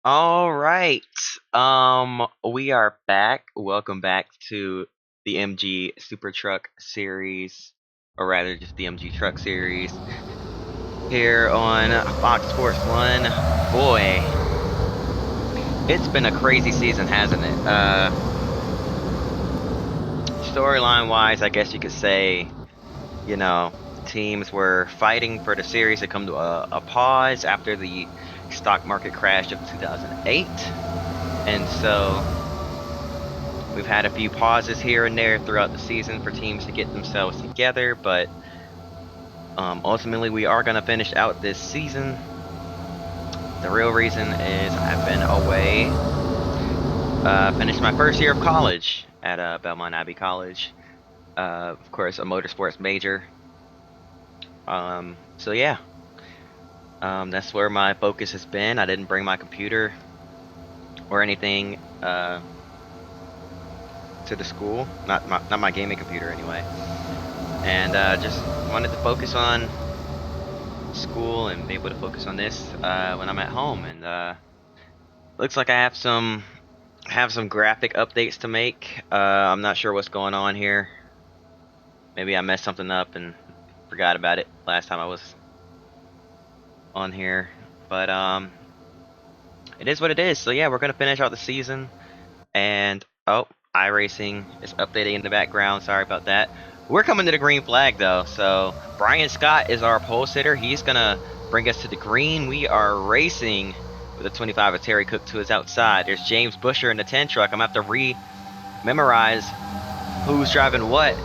All right. We are back. Welcome back to the MG Super Truck series, or rather, just the MG Truck series here on Fox Sports One. Boy, it's been a crazy season, hasn't it? Storyline wise, I guess you could say, teams were fighting for the series to come to a pause after the stock market crash of 2008. And so we've had a few pauses here and there throughout the season for teams to get themselves together, but ultimately we are going to finish out this season. The real reason is I've been away. Finished my first year of college at Belmont Abbey College. Of course, a motorsports major. So yeah, that's where my focus has been. I didn't bring my computer or anything to the school, not my gaming computer anyway, and just wanted to focus on school and be able to focus on this when I'm at home. And looks like I have some graphic updates to make. I'm not sure what's going on here. Maybe I messed something up and forgot about it last time I was on here. But it is what it is. So yeah, we're gonna finish out the season. And oh, iRacing is updating in the background. Sorry about that. We're coming to the green flag though. So Brian Scott is our pole sitter. He's gonna bring us to the green. We are racing with a 25 of Terry Cook to his outside. There's James Busher in the 10 truck. I'm gonna have to memorize who's driving what.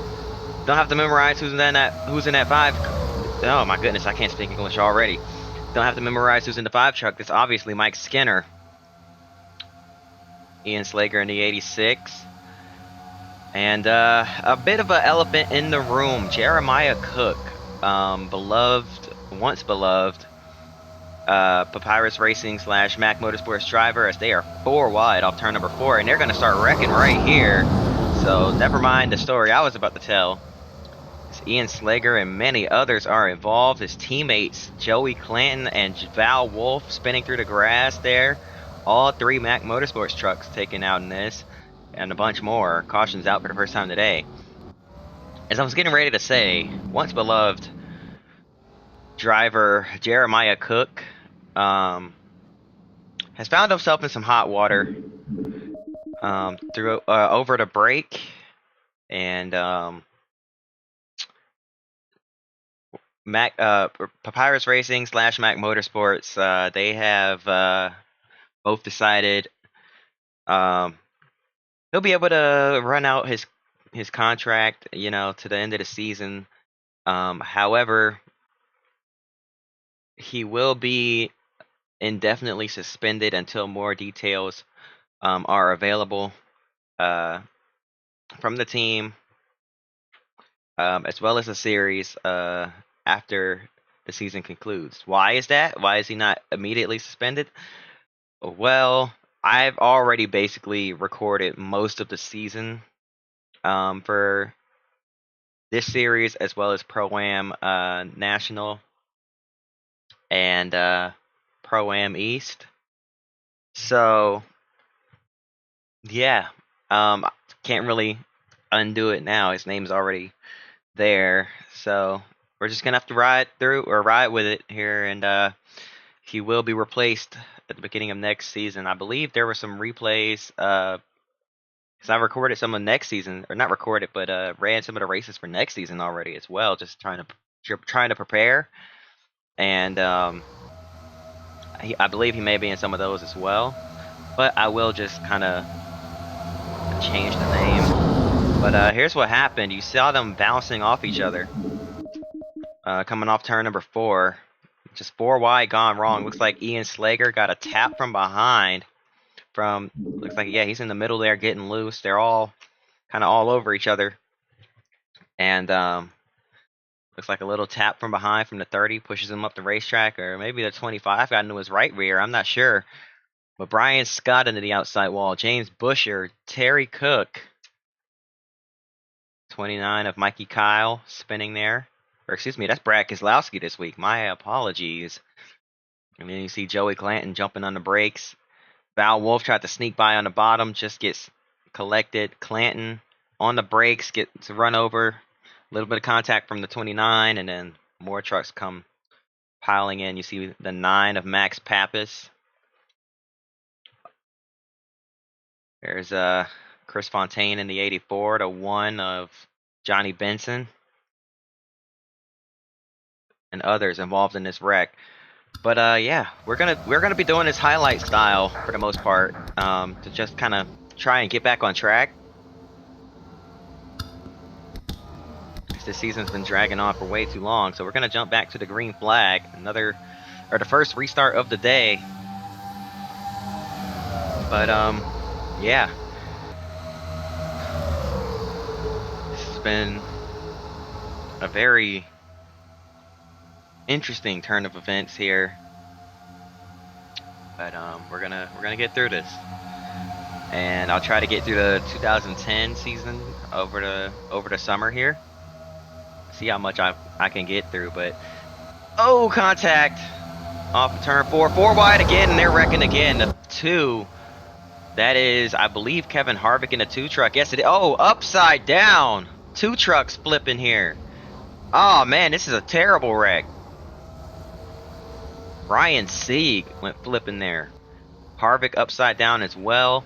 Don't have to memorize who's in that five. Oh my goodness, I can't speak English already. Don't have to memorize who's in the 5 truck. That's obviously Mike Skinner. Ian Slager in the 86. And a bit of an elephant in the room, Jeremiah Cook, once beloved, Papyrus Racing / Mac Motorsports driver, as they are 4 wide off turn number 4, and they're going to start wrecking right here. So never mind the story I was about to tell. As Ian Slager and many others are involved. His teammates Joey Clanton and Val Wolf spinning through the grass there. All 3 Mac Motorsports trucks taken out in this, and a bunch more. Cautions out for the first time today. As I was getting ready to say, once beloved driver Jeremiah Cook has found himself in some hot water through over the break, and Mac Papyrus Racing / Mac Motorsports, they have both decided um, he'll be able to run out his contract, to the end of the season. However, he will be indefinitely suspended until more details are available uh, from the team, as well as the series after the season concludes. Why is that? Why is he not immediately suspended? Well, I've already basically recorded most of the season for this series, as well as Pro-Am National and Pro-Am East. So yeah, can't really undo it now. His name's already there, so we're just gonna have to ride with it here, and he will be replaced at the beginning of next season. I believe there were some replays, because I recorded some of next season, or not recorded, but ran some of the races for next season already as well, just trying to prepare, and I believe he may be in some of those as well, but I will just kind of change the name. But here's what happened. You saw them bouncing off each other, coming off turn number 4. Just 4 wide gone wrong. Looks like Ian Slager got a tap from behind. Looks like, yeah, he's in the middle there getting loose. They're all kind of all over each other. And looks like a little tap from behind from the 30 pushes him up the racetrack, or maybe the 25 got into his right rear. I'm not sure. But Brian Scott into the outside wall. James Busher, Terry Cook, 29 of Mikey Kyle spinning there. Or excuse me, that's Brad Keselowski this week. My apologies. And then you see Joey Clanton jumping on the brakes. Val Wolf tried to sneak by on the bottom, just gets collected. Clanton on the brakes, gets run over. A little bit of contact from the 29, and then more trucks come piling in. You see the 9 of Max Pappas. There's Chris Fontaine in the 84, the 1 of Johnny Benson, and others involved in this wreck. But yeah, we're gonna be doing this highlight style for the most part, to just kind of try and get back on track. This season's been dragging on for way too long, so we're gonna jump back to the green flag, the first restart of the day. But yeah, this has been a very interesting turn of events here. But we're gonna get through this, and I'll try to get through the 2010 season over the summer here. See how much I can get through. But oh, contact off of turn 4 wide again, and they're wrecking again. The 2, that is, I believe, Kevin Harvick in a 2 truck. Yes, it is. Oh, upside down, 2 trucks flipping here. Oh man, this is a terrible wreck. Ryan Sieg went flipping there. Harvick upside down as well.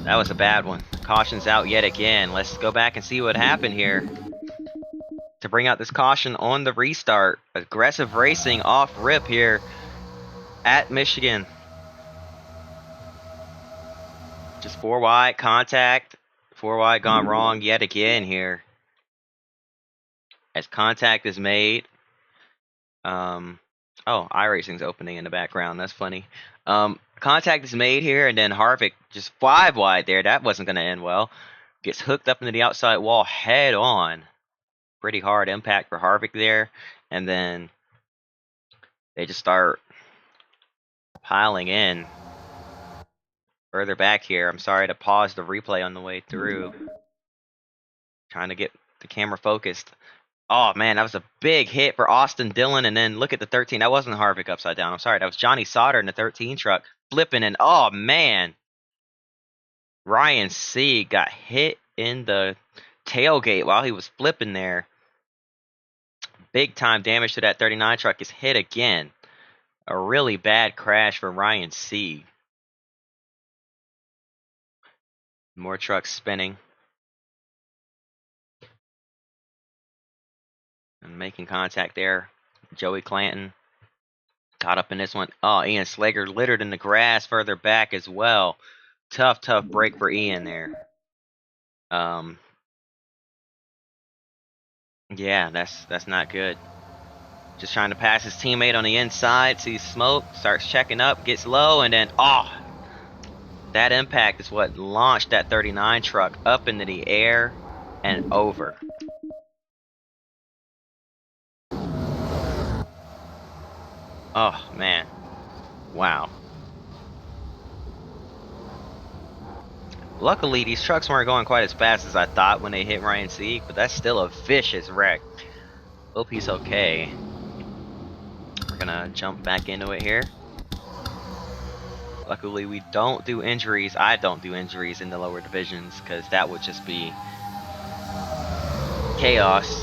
That was a bad one. Caution's out yet again. Let's go back and see what happened here. To bring out this caution on the restart. Aggressive racing off rip here at Michigan. Just 4 wide contact. 4 wide gone wrong yet again here. As contact is made. Oh, iRacing's opening in the background. That's funny. Contact is made here, and then Harvick just 5 wide there. That wasn't going to end well. Gets hooked up into the outside wall head on. Pretty hard impact for Harvick there. And then they just start piling in further back here. I'm sorry to pause the replay on the way through. Trying to get the camera focused. Oh man, that was a big hit for Austin Dillon, and then look at the 13. That wasn't Harvick upside down. I'm sorry, that was Johnny Sauter in the 13 truck flipping, and oh man, Ryan Sieg got hit in the tailgate while he was flipping there. Big time damage to that 39 truck. Is hit again. A really bad crash for Ryan Sieg. More trucks spinning. And making contact there. Joey Clanton caught up in this one. Oh, Ian Slager littered in the grass further back as well. Tough break for Ian there. Yeah, that's not good. Just trying to pass his teammate on the inside. Sees smoke, starts checking up, gets low, and then that impact is what launched that 39 truck up into the air and over. Oh man, wow. Luckily, these trucks weren't going quite as fast as I thought when they hit Ryan Sieg, but that's still a vicious wreck. Hope he's okay. We're gonna jump back into it here. Luckily, we don't do injuries. I don't do injuries in the lower divisions, because that would just be chaos.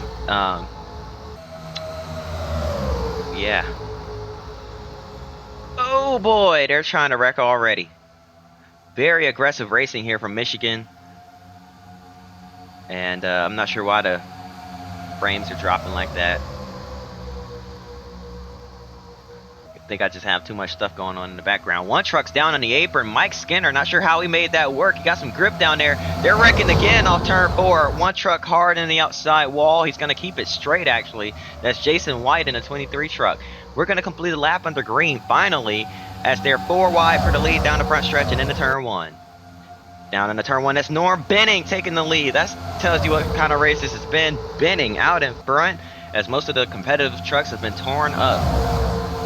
Yeah. Oh boy, they're trying to wreck already. Very aggressive racing here from Michigan. And I'm not sure why the frames are dropping like that. I think I just have too much stuff going on in the background. 1 truck's down on the apron. Mike Skinner, not sure how he made that work. He got some grip down there. They're wrecking again off turn 4. 1 truck hard in the outside wall. He's going to keep it straight, actually. That's Jason White in a 23 truck. We're going to complete a lap under green, finally, as they're 4 wide for the lead down the front stretch and into turn 1. Down into turn 1, that's Norm Benning taking the lead. That tells you what kind of race this has been. Benning out in front, as most of the competitive trucks have been torn up.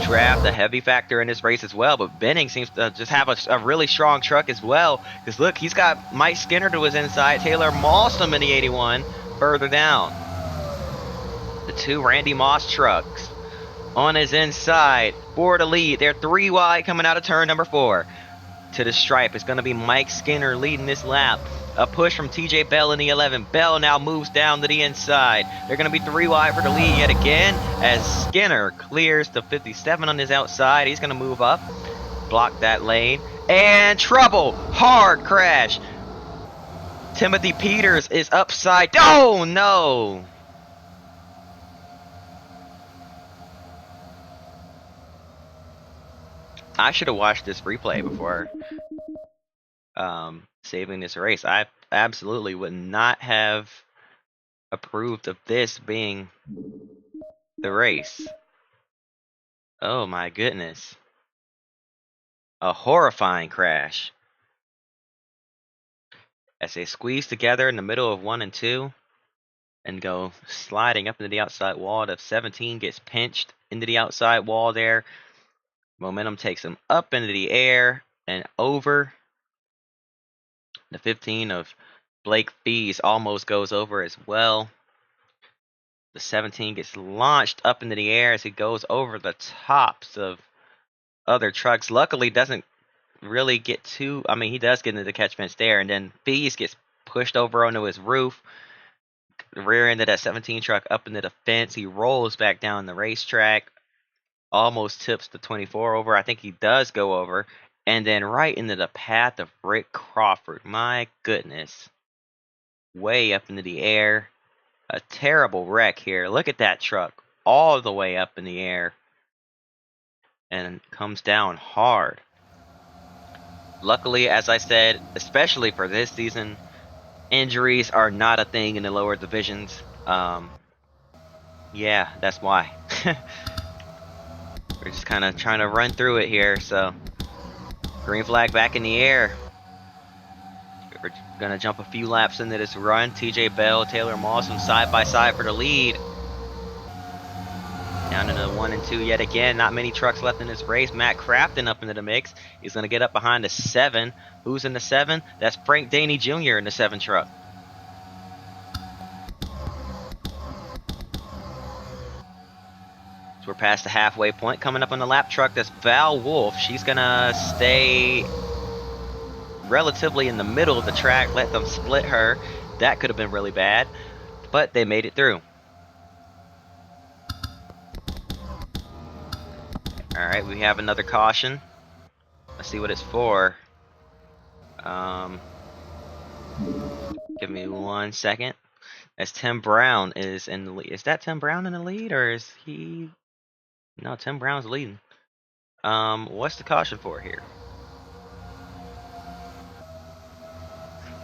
Draft a heavy factor in this race as well, but Benning seems to just have a really strong truck as well, because look, he's got Mike Skinner to his inside, Taylor Malsum in the 81 further down. The 2 Randy Moss trucks on his inside for the lead. They're 3 wide coming out of turn number 4. To the stripe, it's going to be Mike Skinner leading this lap. A push from TJ Bell in the 11. Bell now moves down to the inside. They're going to be 3 wide for the lead yet again as Skinner clears the 57 on his outside. He's going to move up, block that lane, and trouble. Hard crash. Timothy Peters is upside. Oh no! I should have watched this replay before saving this race. I absolutely would not have approved of this being the race. Oh my goodness. A horrifying crash. As they squeeze together in the middle of 1 and 2 and go sliding up into the outside wall. The 17 gets pinched into the outside wall there. Momentum takes him up into the air and over. The 15 of Blake Fees almost goes over as well. The 17 gets launched up into the air as he goes over the tops of other trucks. Luckily, doesn't really get too... I mean, he does get into the catch fence there. And then Fees gets pushed over onto his roof. The rear end of that 17 truck up into the fence. He rolls back down the racetrack. Almost tips the 24 over. I think he does go over. And then right into the path of Rick Crawford. My goodness. Way up into the air. A terrible wreck here. Look at that truck. All the way up in the air. And comes down hard. Luckily, as I said, especially for this season, injuries are not a thing in the lower divisions. Yeah, that's why. We're just kind of trying to run through it here, so green flag back in the air. We're gonna jump a few laps into this run. TJ Bell, Taylor Mawson side by side for the lead. Down into 1 and 2 yet again. Not many trucks left in this race. Matt Crafton up into the mix. He's gonna get up behind the 7. Who's in the 7? That's Frank Daney Jr. in the 7 truck. We're past the halfway point. Coming up on the lap truck, that's Val Wolf. She's gonna stay relatively in the middle of the track, let them split her. That could have been really bad, but they made it through. Alright, we have another caution. Let's see what it's for. Give me 1 second. As Tim Brown is in the lead. Is that Tim Brown in the lead, or is he... No, Tim Brown's leading. What's the caution for here?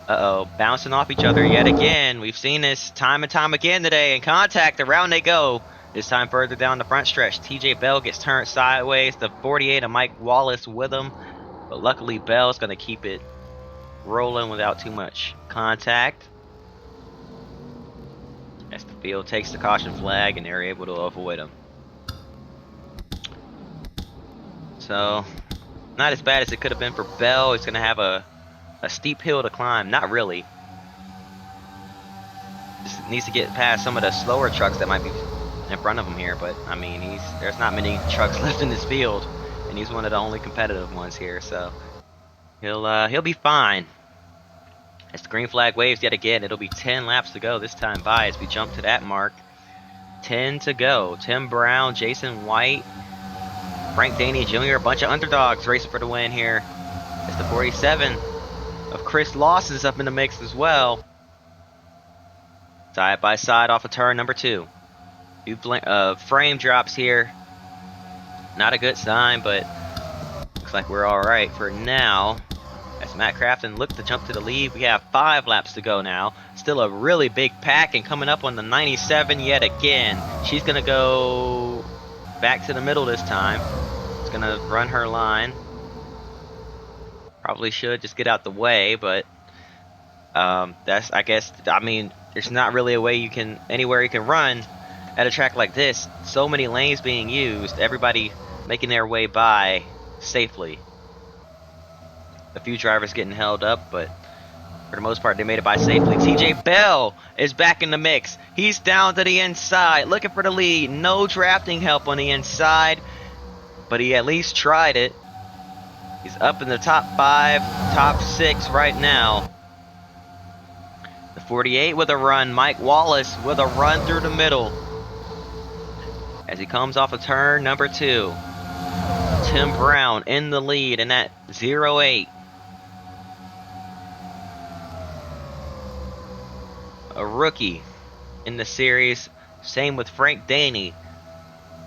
Uh-oh, bouncing off each other yet again. We've seen this time and time again today. In contact, around they go. This time further down the front stretch. TJ Bell gets turned sideways. The 48 of Mike Wallace with him. But luckily, Bell's going to keep it rolling without too much contact. As the field takes the caution flag and they're able to avoid him. So, not as bad as it could have been for Bell. He's going to have a steep hill to climb. Not really. Just needs to get past some of the slower trucks that might be in front of him here. But, I mean, there's not many trucks left in this field. And he's one of the only competitive ones here. So, he'll be fine. As the green flag waves yet again, it'll be 10 laps to go this time by as we jump to that mark. 10 to go. Tim Brown, Jason White, Frank Daney Jr., a bunch of underdogs racing for the win here. As the 47 of Chris Lawson's up in the mix as well. Side by side off of turn number 2. Few frame drops here. Not a good sign, but looks like we're alright for now. As Matt Crafton looks to jump to the lead, we have 5 laps to go now. Still a really big pack, and coming up on the 97 yet again. She's going to go back to the middle this time. It's going to run her line. Probably should just get out the way, but that's, I guess, I mean, there's not really a way you can, anywhere you can run at a track like this. So many lanes being used, everybody making their way by safely. A few drivers getting held up, but For the most part, they made it by safely. TJ Bell is back in the mix. He's down to the inside, looking for the lead. No drafting help on the inside, but he at least tried it. He's up in the top 5, top 6 right now. The 48 with a run. Mike Wallace with a run through the middle. As he comes off of turn number 2. Tim Brown in the lead in that 08. A rookie in the series. Same with Frank Daney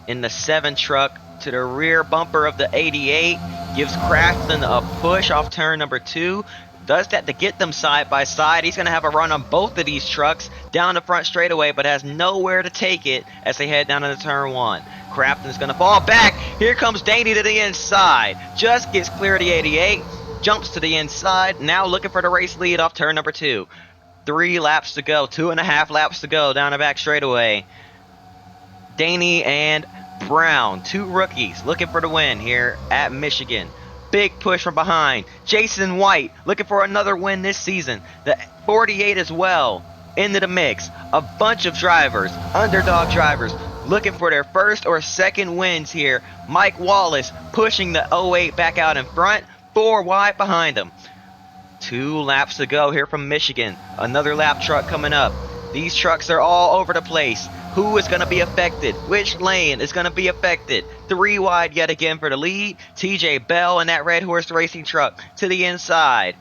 in the 7 truck to the rear bumper of the 88. Gives Crafton a push off turn number 2. Does that to get them side by side. He's going to have a run on both of these trucks down the front straightaway, but has nowhere to take it as they head down into turn 1. Crafton's going to fall back. Here comes Daney to the inside. Just gets clear of the 88. Jumps to the inside. Now looking for the race lead off turn number 2. 3 laps to go. 2.5 laps to go down the back straightaway. Daney and Brown, 2 rookies, looking for the win here at Michigan. Big push from behind. Jason White looking for another win this season. The 48 as well into the mix. A bunch of drivers, underdog drivers, looking for their first or second wins here. Mike Wallace pushing the 08 back out in front. 4 wide behind him. 2 laps to go here from Michigan. Another lap truck coming up. These trucks are all over the place. Who is going to be affected? Which lane is going to be affected? 3 wide yet again for the lead. TJ Bell in that Red Horse Racing truck to the inside.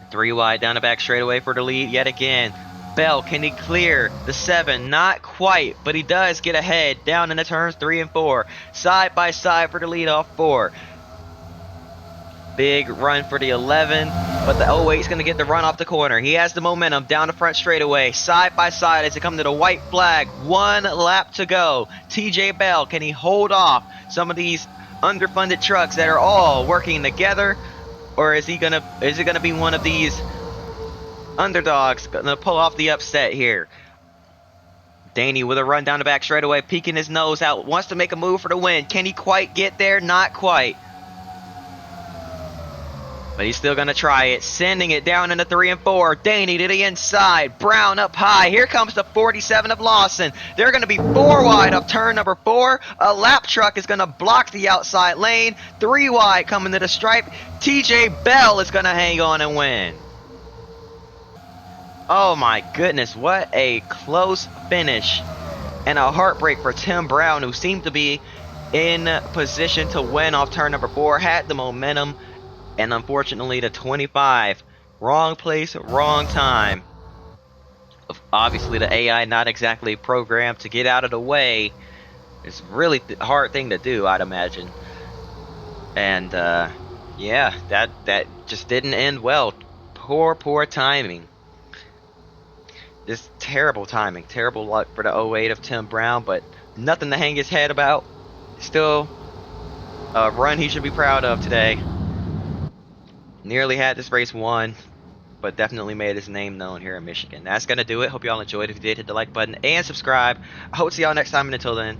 3 wide down the back straightaway for the lead yet again. Bell, can he clear the 7? Not quite, but he does get ahead down in the turns 3 and 4. Side by side for the lead off 4. Big run for the 11, but the 08 is going to get the run off the corner. He has the momentum down the front straightaway, side by side as they come to the white flag. 1 lap to go. TJ Bell, can he hold off some of these underfunded trucks that are all working together, or is it gonna be one of these underdogs gonna pull off the upset here? Daney with a run down the back straightaway, peeking his nose out, wants to make a move for the win. Can he quite get there? Not quite. But he's still going to try it, sending it down into 3 and 4. Daney to the inside. Brown up high. Here comes the 47 of Lawson. They're going to be 4 wide up turn number 4. A lap truck is going to block the outside lane. 3 wide coming to the stripe. TJ Bell is going to hang on and win. Oh my goodness, what a close finish. And a heartbreak for Tim Brown, who seemed to be in position to win off turn number 4. Had the momentum. And unfortunately, the 25, wrong place, wrong time. Obviously, the AI not exactly programmed to get out of the way. It's really a hard thing to do, I'd imagine. And yeah, that just didn't end well. Poor timing. Just terrible timing, terrible luck for the 08 of Tim Brown, but nothing to hang his head about. Still a run he should be proud of today. Nearly had this race won, but definitely made his name known here in Michigan. That's going to do it. Hope y'all enjoyed. If you did, hit the like button and subscribe. I hope to see y'all next time, and until then,